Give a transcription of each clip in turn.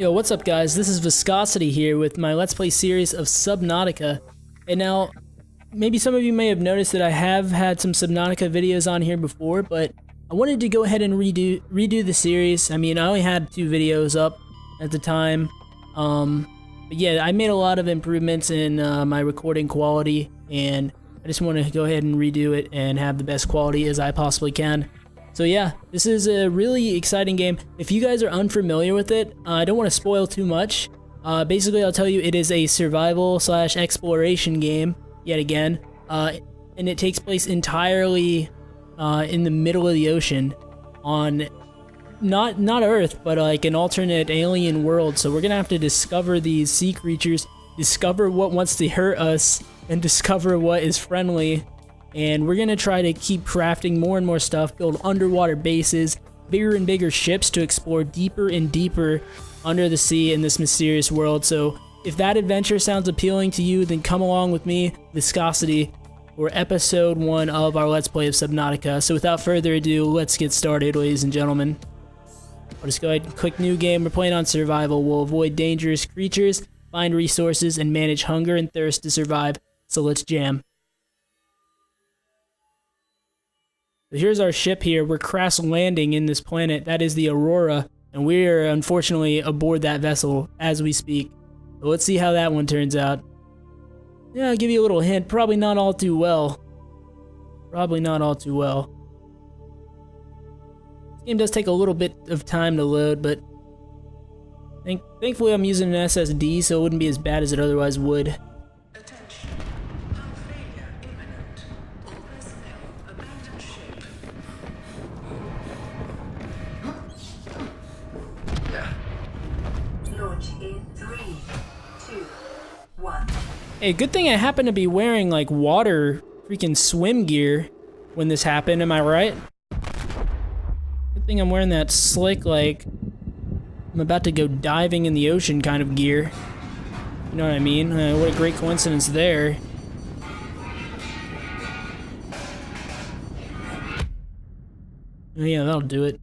Yo, what's up guys? This is Viscosity here with my Let's Play series of Subnautica. And now, maybe some of you may have noticed that I have had some Subnautica videos on here before, but I wanted to go ahead and redo the series. I mean, I only had 2 videos up at the time. But yeah, I made a lot of improvements in my recording quality, and I just want to go ahead and redo it and have the best quality as I possibly can. So yeah, this is a really exciting game. If you guys are unfamiliar with it, I don't want to spoil too much. Basically, I'll tell you it is a survival/exploration game, yet again. And it takes place entirely in the middle of the ocean on not Earth, but like an alternate alien world. So we're gonna have to discover these sea creatures, discover what wants to hurt us, and discover what is friendly. And we're gonna try to keep crafting more and more stuff, build underwater bases, bigger and bigger ships to explore deeper and deeper under the sea in this mysterious world. So if that adventure sounds appealing to you, then come along with me, Viscosity, for episode 1 of our Let's Play of Subnautica. So without further ado, let's get started, ladies and gentlemen. I'll just go ahead and click new game. We're playing on survival. We'll avoid dangerous creatures, find resources, and manage hunger and thirst to survive. So let's jam. So here's our ship here. We're crash landing in this planet. That is the Aurora, and we're unfortunately aboard that vessel as we speak. So let's see how that one turns out. Yeah, I'll give you a little hint. Probably not all too well. Probably not all too well. This game does take a little bit of time to load, but thankfully I'm using an SSD, so it wouldn't be as bad as it otherwise would. Hey, good thing I happen to be wearing like water freaking swim gear when this happened, am I right? Good thing I'm wearing that slick, like, I'm about to go diving in the ocean kind of gear. You know what I mean? What a great coincidence there. Oh yeah, that'll do it.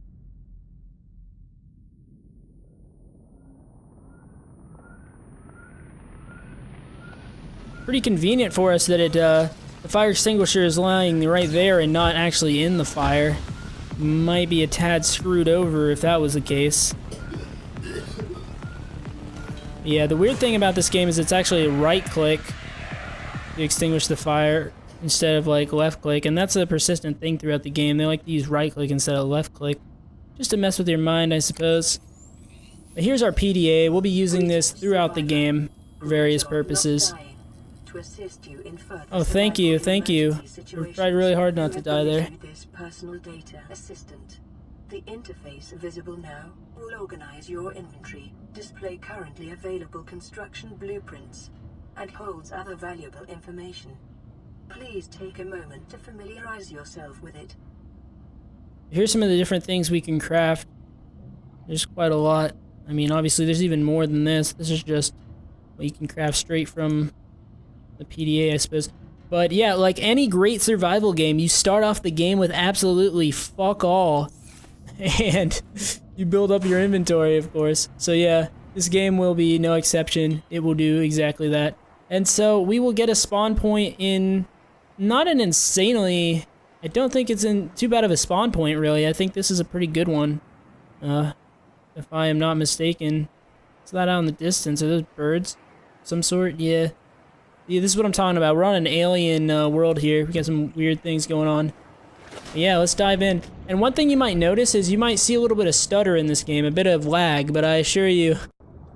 Pretty convenient for us that the fire extinguisher is lying right there and not actually in the fire. Might be a tad screwed over if that was the case. Yeah, the weird thing about this game is it's actually a right click to extinguish the fire instead of like left click, and that's a persistent thing throughout the game. They like to use right click instead of left click, just to mess with your mind, I suppose. But here's our PDA. We'll be using this throughout the game for various purposes. Oh, thank you, thank you. I tried really hard not to die there. Personal data assistant. The interface visible now will organize your inventory, display currently available construction blueprints, and holds other valuable information. Please take a moment to familiarize yourself with it. Here's some of the different things we can craft. There's quite a lot. I mean, obviously there's even more than this. This is just what you can craft straight from the PDA, I suppose. But yeah, like any great survival game, you start off the game with absolutely fuck all. And you build up your inventory, of course. So yeah, this game will be no exception. It will do exactly that. And so we will get a spawn point in not an insanely... I don't think it's in too bad of a spawn point, really. I think this is a pretty good one. If I am not mistaken. Is that out in the distance? Are those birds? Some sort? Yeah. Yeah, this is what I'm talking about. We're on an alien world here. We got some weird things going on. But yeah, let's dive in. And one thing you might notice is you might see a little bit of stutter in this game, a bit of lag, but I assure you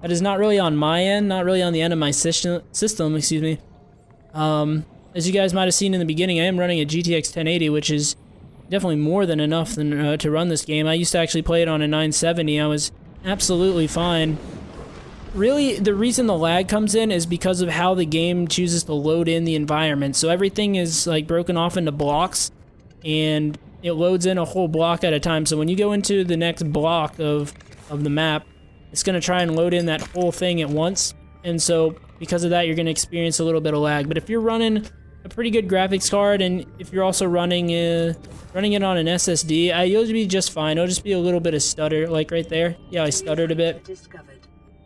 that is not really on my end, not really on the end of my system, excuse me. As you guys might have seen in the beginning, I am running a GTX 1080, which is definitely more than enough to run this game. I used to actually play it on a 970. I was absolutely fine. Really, the reason the lag comes in is because of how the game chooses to load in the environment. So everything is like broken off into blocks, and it loads in a whole block at a time. So when you go into the next block of the map, it's going to try and load in that whole thing at once. And so because of that, you're going to experience a little bit of lag. But if you're running a pretty good graphics card, and if you're also running it on an SSD, you'll be just fine. It'll just be a little bit of stutter, like right there. Yeah, I stuttered a bit.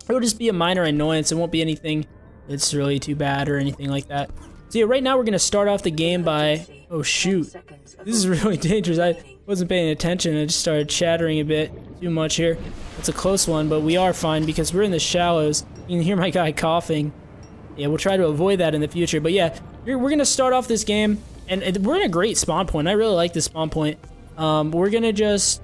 It'll just be a minor annoyance. It won't be anything that's really too bad or anything like that. So yeah, right now we're gonna start off the game by, oh shoot, this is really dangerous. I wasn't paying attention. I just started chattering a bit too much here. It's a close one, but we are fine because we're in the shallows. You can hear my guy coughing. Yeah, we'll try to avoid that in the future. But yeah, we're gonna start off this game, and we're in a great spawn point. I really like this spawn point. We're gonna just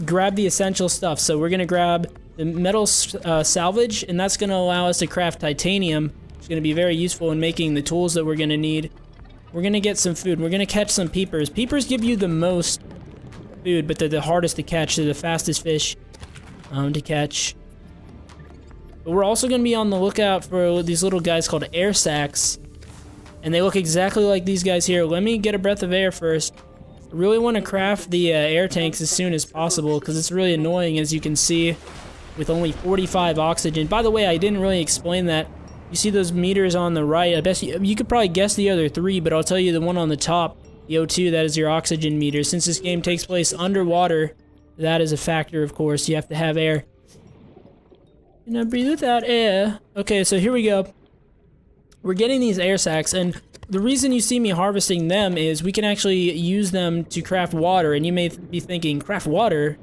grab the essential stuff. So we're gonna grab the metal salvage, and that's gonna allow us to craft titanium. It's gonna be very useful in making the tools that we're gonna need. We're gonna get some food. We're gonna catch some peepers. Peepers give you the most food, but they're the hardest to catch. They're the fastest fish to catch. But we're also gonna be on the lookout for these little guys called air sacs, and they look exactly like these guys here. Let me get a breath of air first. I really want to craft the air tanks as soon as possible because it's really annoying, as you can see, with only 45 oxygen. By the way, I didn't really explain that. You see those meters on the right? I bet you could probably guess the other three, but I'll tell you the one on the top, the O2, that is your oxygen meter. Since this game takes place underwater, that is a factor, of course. You have to have air. Can I breathe without air? Okay, so here we go. We're getting these air sacs, and the reason you see me harvesting them is we can actually use them to craft water, and you may be thinking, craft water?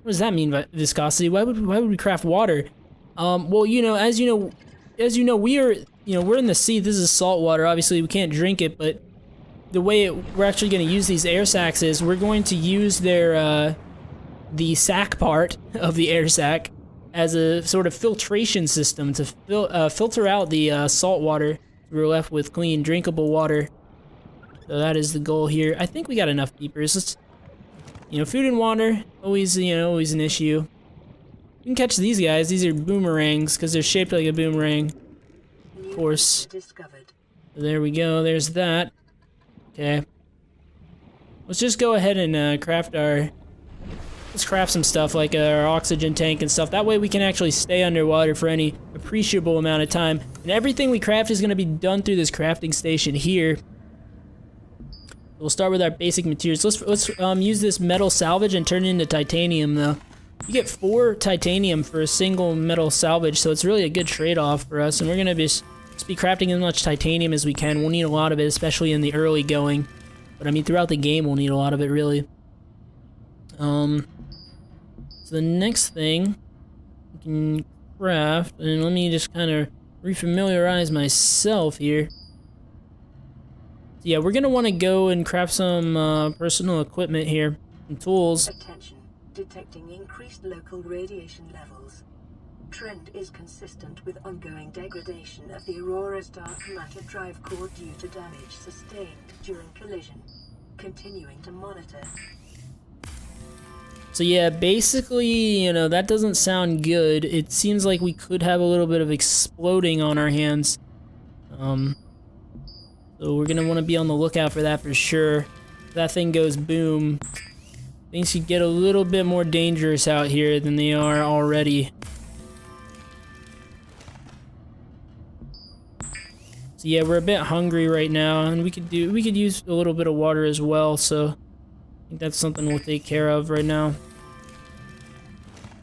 What does that mean by viscosity? Why would we craft water? Well, as you know, we're in the sea. This is salt water. Obviously, we can't drink it, but the way we're actually going to use these air sacs is we're going to use their the sac part of the air sac as a sort of filtration system to filter out the salt water. We're left with clean, drinkable water. So that is the goal here. I think we got enough peepers. Food and water, always an issue. You can catch these guys. These are boomerangs because they're shaped like a boomerang. Of course. There we go. There's that. Okay. Let's just go ahead and craft let's craft some stuff like our oxygen tank and stuff. That way we can actually stay underwater for any appreciable amount of time. And everything we craft is going to be done through this crafting station here. We'll start with our basic materials. Let's use this metal salvage and turn it into titanium, though. You get 4 titanium for a single metal salvage, so it's really a good trade-off for us. And we're gonna just be crafting as much titanium as we can. We'll need a lot of it, especially in the early going. But I mean, throughout the game, we'll need a lot of it, really. So the next thing we can craft, and let me just kind of refamiliarize myself here. So yeah, we're gonna want to go and craft some personal equipment here, some tools. Attention, detecting increased local radiation levels. Trend is consistent with ongoing degradation of the Aurora's dark matter drive core due to damage sustained during collision. Continuing to monitor. So yeah, basically, that doesn't sound good. It seems like we could have a little bit of exploding on our hands. So we're gonna want to be on the lookout for that for sure. If that thing goes boom, things could get a little bit more dangerous out here than they are already. So yeah, we're a bit hungry right now, and we could use a little bit of water as well. So I think that's something we'll take care of right now.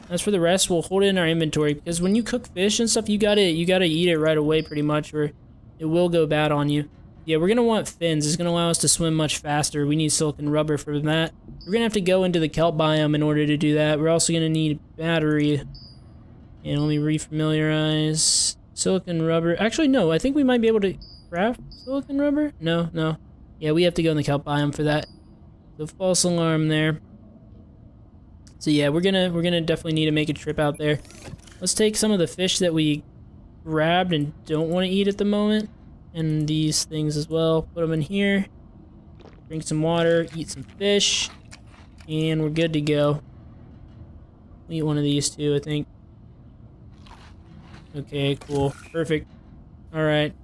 As for the rest, we'll hold it in our inventory because when you cook fish and stuff, you gotta eat it right away, pretty much, or it will go bad on you. Yeah, we're gonna want fins. It's gonna allow us to swim much faster. We need silicon rubber for that. We're gonna have to go into the kelp biome in order to do that. We're also gonna need battery. And let me refamiliarize. Silicon rubber. Actually, no. I think we might be able to craft silicon rubber. No. Yeah, we have to go in the kelp biome for that. The false alarm there. So yeah, we're gonna definitely need to make a trip out there. Let's take some of the fish that we grabbed and don't want to eat at the moment, and these things as well. Put them in here. Drink some water, eat some fish, and we're good to go. We'll eat one of these too, I think. Okay, cool, perfect. All right.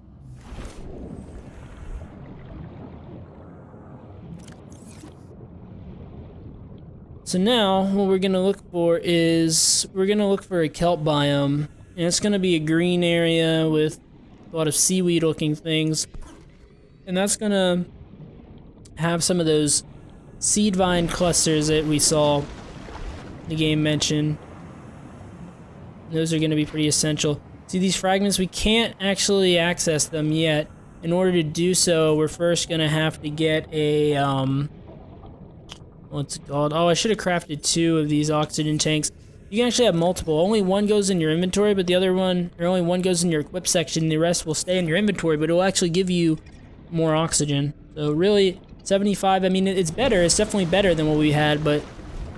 So now, what we're gonna look for is, we're gonna look for a kelp biome. And it's gonna be a green area with a lot of seaweed looking things. And that's gonna have some of those seed vine clusters that we saw the game mention. Those are going to be pretty essential. See, these fragments, we can't actually access them yet. In order to do so, we're first going to have to get a, what's it called? Oh, I should have crafted 2 of these oxygen tanks. You can actually have multiple. Only one goes in your inventory, but the other one, or only one goes in your equip section. The rest will stay in your inventory, but it will actually give you more oxygen. So really, 75, I mean, it's better. It's definitely better than what we had, but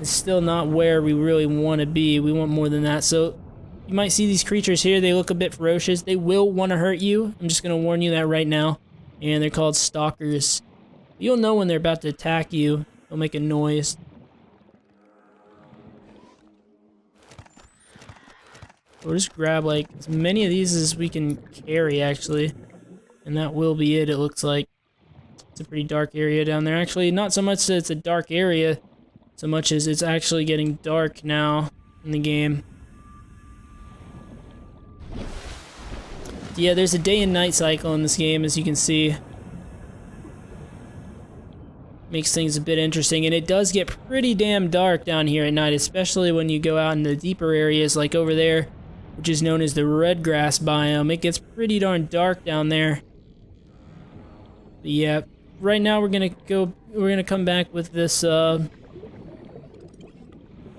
it's still not where we really want to be. We want more than that. So you might see these creatures here. They look a bit ferocious. They will want to hurt you. I'm just going to warn you that right now. And they're called stalkers. You'll know when they're about to attack you. They'll make a noise. We'll just grab like as many of these as we can carry, actually. And that will be it looks like. It's a pretty dark area down there. Actually, not so much that it's a dark area, so much as it's actually getting dark now in the game. Yeah, there's a day and night cycle in this game, as you can see. Makes things a bit interesting, and it does get pretty damn dark down here at night, especially when you go out in the deeper areas like over there, which is known as the red grass biome. It gets pretty darn dark down there. But yeah, right now we're gonna come back with this stuff,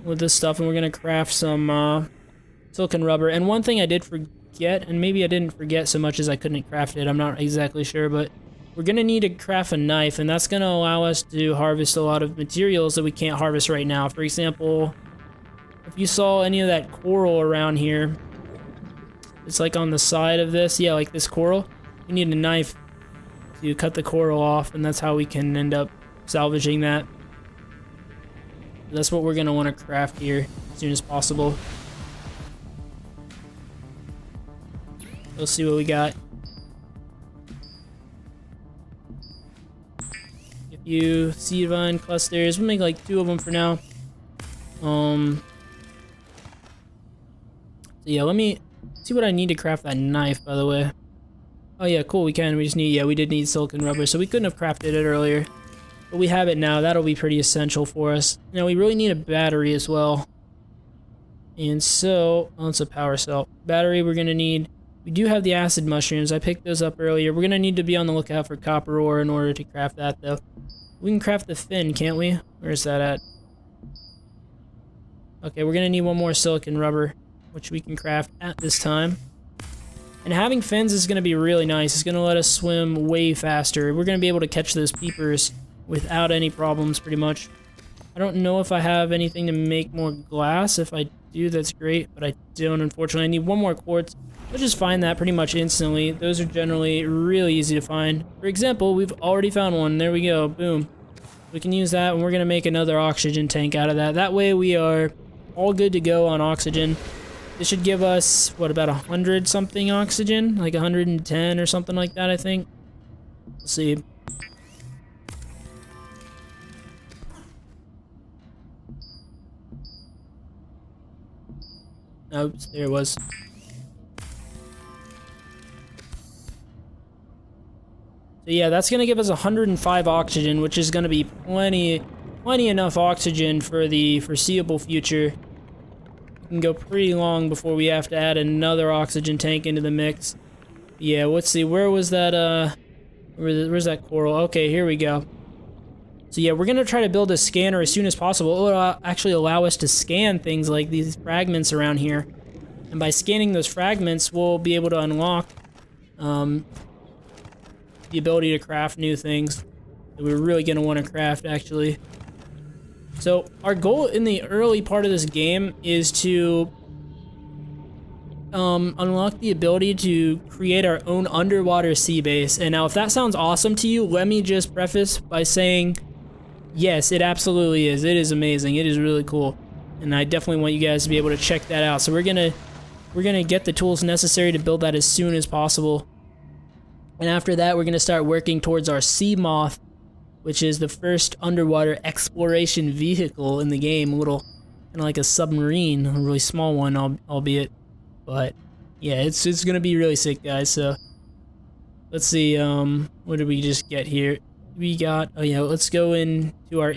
and we're gonna craft some silicon rubber. And one thing I did forget, and maybe I didn't forget so much as I couldn't craft it, I'm not exactly sure, but we're gonna need to craft a knife, and that's gonna allow us to harvest a lot of materials that we can't harvest right now. For example, if you saw any of that coral around here, it's like on the side of this, yeah, like this coral, we need a knife to cut the coral off, and that's how we can end up salvaging that. That's what we're gonna want to craft here as soon as possible. We'll see what we got. A few seed vine clusters. We'll make like 2 of them for now. So yeah, let me see what I need to craft that knife, by the way. Oh yeah, cool, we can. We just need, yeah, we did need silicon rubber, so we couldn't have crafted it earlier. But we have it now. That'll be pretty essential for us. Now, we really need a battery as well. And so, oh, it's a power cell. Battery we're going to need. We do have the acid mushrooms. I picked those up earlier. We're going to need to be on the lookout for copper ore in order to craft that, though. We can craft the fin, can't we? Where is that at? Okay, we're going to need 1 more silicon rubber, which we can craft at this time. And having fins is going to be really nice. It's going to let us swim way faster. We're going to be able to catch those peepers without any problems, pretty much. I don't know if I have anything to make more glass. If I do, that's great, but I don't, unfortunately. I need 1 more quartz. We'll just find that pretty much instantly. Those are generally really easy to find. For example, we've already found one. There we go. Boom. We can use that, and we're going to make another oxygen tank out of that. That way we are all good to go on oxygen. This should give us, what, about 100 something oxygen? Like 110 or something like that, I think. Let's see. Oops, there it was. So yeah, that's going to give us 105 oxygen, which is going to be plenty enough oxygen for the foreseeable future. We can go pretty long before we have to add another oxygen tank into the mix. Yeah, let's see, where was that, where's that coral? Okay, here we go. So yeah, we're gonna try to build a scanner as soon as possible. It'll actually allow us to scan things like these fragments around here. And by scanning those fragments, we'll be able to unlock the ability to craft new things that we're really gonna want to craft, actually. So our goal in the early part of this game is to unlock the ability to create our own underwater sea base. And now if that sounds awesome to you, let me just preface by saying, yes, it absolutely is. It is amazing. It is really cool. And I definitely want you guys to be able to check that out. So we're gonna get the tools necessary to build that as soon as possible. And after that, we're gonna start working towards our Sea Moth, which is the first underwater exploration vehicle in the game. A little, kind of like a submarine, a really small one, albeit. But yeah, it's gonna be really sick, guys. So let's see, what did we just get here? We got, oh yeah, let's go into our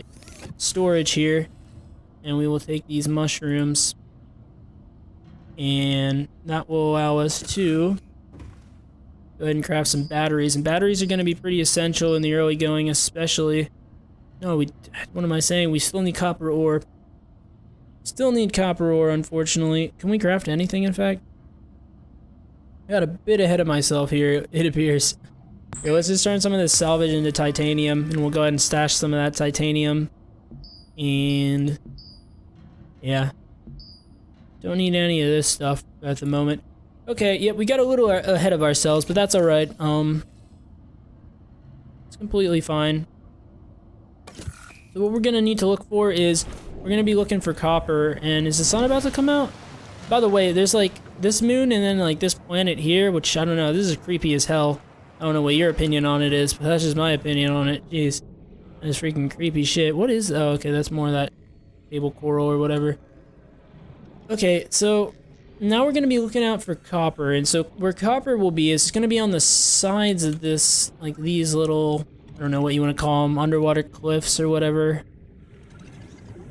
storage here, and we will take these mushrooms. And that will allow us to go ahead and craft some batteries. And batteries are going to be pretty essential in the early going, especially. No, what am I saying? We still need copper ore. Still need copper ore, unfortunately. Can we craft anything, in fact? I got a bit ahead of myself here, it appears. Here, let's just turn some of this salvage into titanium, and we'll go ahead and stash some of that titanium. And yeah. Don't need any of this stuff at the moment. Okay, yeah, we got a little ahead of ourselves, but that's alright. It's completely fine. So what we're gonna need to look for is, we're gonna be looking for copper, and is the sun about to come out? By the way, there's like this moon and then like this planet here, which I don't know, this is creepy as hell. I don't know what your opinion on it is, but that's just my opinion on it. Jeez. That's freaking creepy shit. What is, oh, okay, that's more of that table coral or whatever. Okay, so now we're gonna be looking out for copper, and so where copper will be is it's gonna be on the sides of this, like these little, I don't know what you want to call them, underwater cliffs or whatever.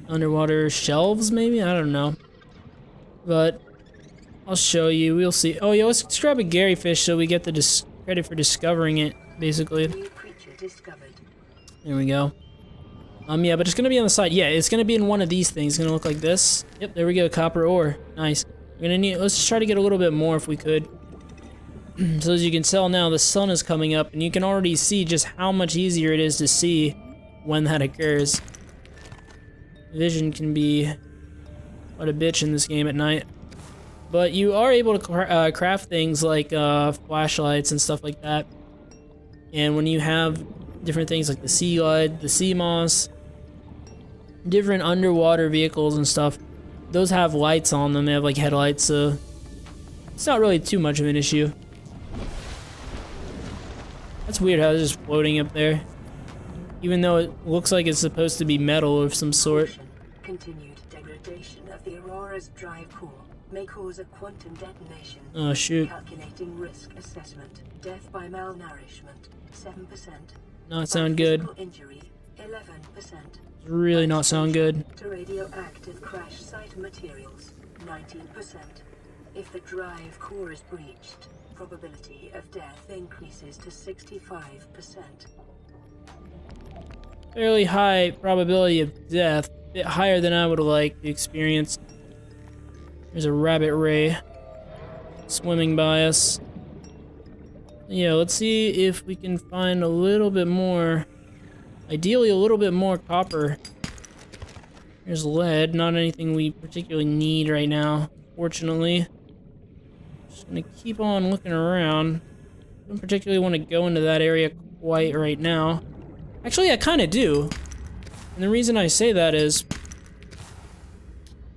Underwater shelves, maybe? I don't know. But I'll show you. We'll see. Oh, yeah, let's grab a Gary fish so we get the credit for discovering it, basically. New creature discovered. There we go. Yeah, but it's gonna be on the side. Yeah, it's gonna be in one of these things. It's gonna look like this. Yep, there we go. Copper ore. Nice. We're gonna need. Let's just try to get a little bit more if we could. So as you can tell now, the sun is coming up, and you can already see just how much easier it is to see when that occurs. Vision can be quite a bitch in this game at night. But you are able to craft things like flashlights and stuff like that. And when you have different things like the sea light, the sea moss, different underwater vehicles and stuff, those have lights on them. They have like headlights, so it's not really too much of an issue. That's weird how it's just floating up there. Even though it looks like it's supposed to be metal of some sort. Continued degradation of the Aurora's drive core may cause a quantum detonation. Oh shoot. Calculating risk assessment. Death by malnourishment, 7%. Not sound good. Injury, 11%. Really not sound good. To radioactive crash site materials, 19%. If the drive core is breached, probability of death increases to 65%. Fairly high probability of death. A bit higher than I would like to experience. There's a rabbit ray swimming by us. Yeah, let's see if we can find a little bit more. Ideally, a little bit more copper. There's lead, not anything we particularly need right now, fortunately. Just gonna keep on looking around. Don't particularly want to go into that area quite right now. Actually, I kind of do. And the reason I say that is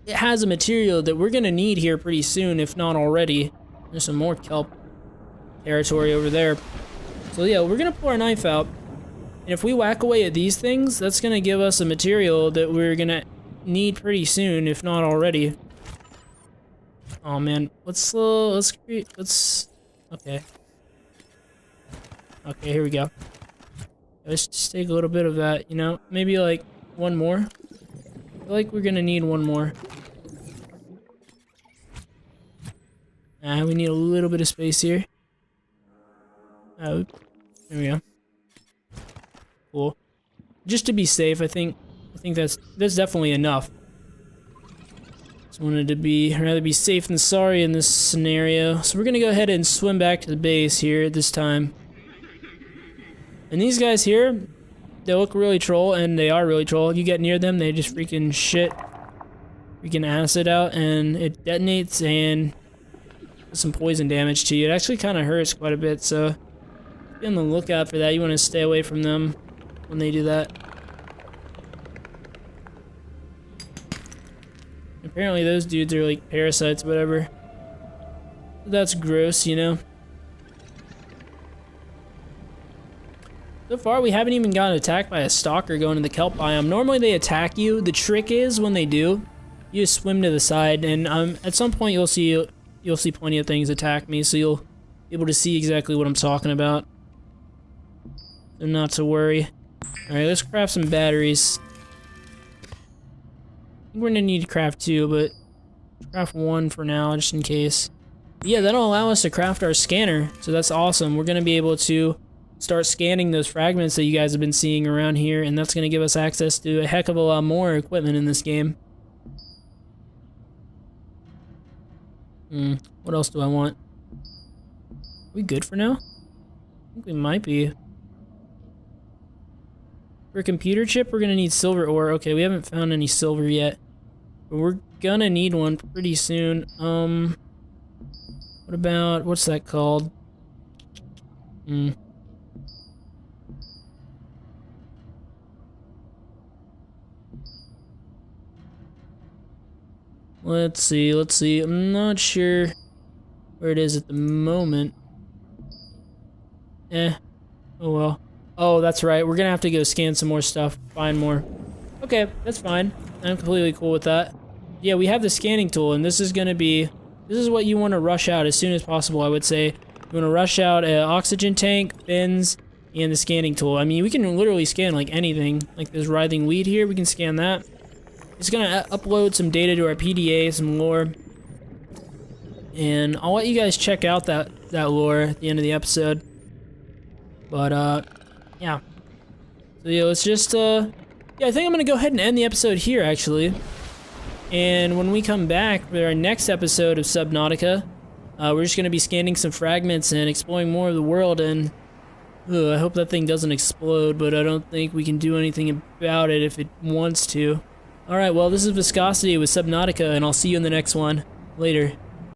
it has a material that we're gonna need here pretty soon, if not already. There's some more kelp territory over there. So yeah, we're gonna pull our knife out, and if we whack away at these things, that's gonna give us a material that we're gonna need pretty soon, if not already. Oh man, okay. Okay, here we go. Let's just take a little bit of that, you know, maybe like one more. I feel like we're gonna need one more. We need a little bit of space here. Oh, there we go. Cool. Just to be safe, I think that's definitely enough. Just wanted to rather be safe than sorry in this scenario. So we're gonna go ahead and swim back to the base here at this time. And these guys here, they look really troll, and they are really troll. If you get near them, they just freaking shit freaking acid out, and it detonates and does some poison damage to you. It actually kind of hurts quite a bit, so be on the lookout for that. You want to stay away from them when they do that. Apparently those dudes are like parasites, whatever. That's gross, you know? So far, we haven't even gotten attacked by a stalker going to the kelp biome. Normally they attack you. The trick is when they do, you just swim to the side, and at some point you'll see plenty of things attack me, so you'll be able to see exactly what I'm talking about. So not to worry. Alright, let's craft some batteries. I think we're gonna need to craft two, but craft one for now, just in case. Yeah, that'll allow us to craft our scanner, so that's awesome. We're gonna be able to start scanning those fragments that you guys have been seeing around here, and that's gonna give us access to a heck of a lot more equipment in this game. What else do I want? Are we good for now? I think we might be. For a computer chip, we're gonna need silver ore. Okay, we haven't found any silver yet, but we're gonna need one pretty soon. What about, what's that called? Let's see. I'm not sure where it is at the moment. Oh well. Oh, that's right. We're gonna have to go scan some more stuff, find more. Okay, that's fine. I'm completely cool with that. Yeah, we have the scanning tool, and this is what you want to rush out as soon as possible, I would say. You want to rush out an oxygen tank, fins, and the scanning tool. I mean, we can literally scan like anything. Like this writhing weed here, we can scan that. It's gonna upload some data to our PDA, some lore. And I'll let you guys check out that lore at the end of the episode. But, yeah. So yeah, let's just, yeah, I think I'm gonna go ahead and end the episode here, actually. And when we come back for our next episode of Subnautica, we're just gonna be scanning some fragments and exploring more of the world, and I hope that thing doesn't explode, but I don't think we can do anything about it if it wants to. Alright, well, this is Viscosity with Subnautica, and I'll see you in the next one. Later.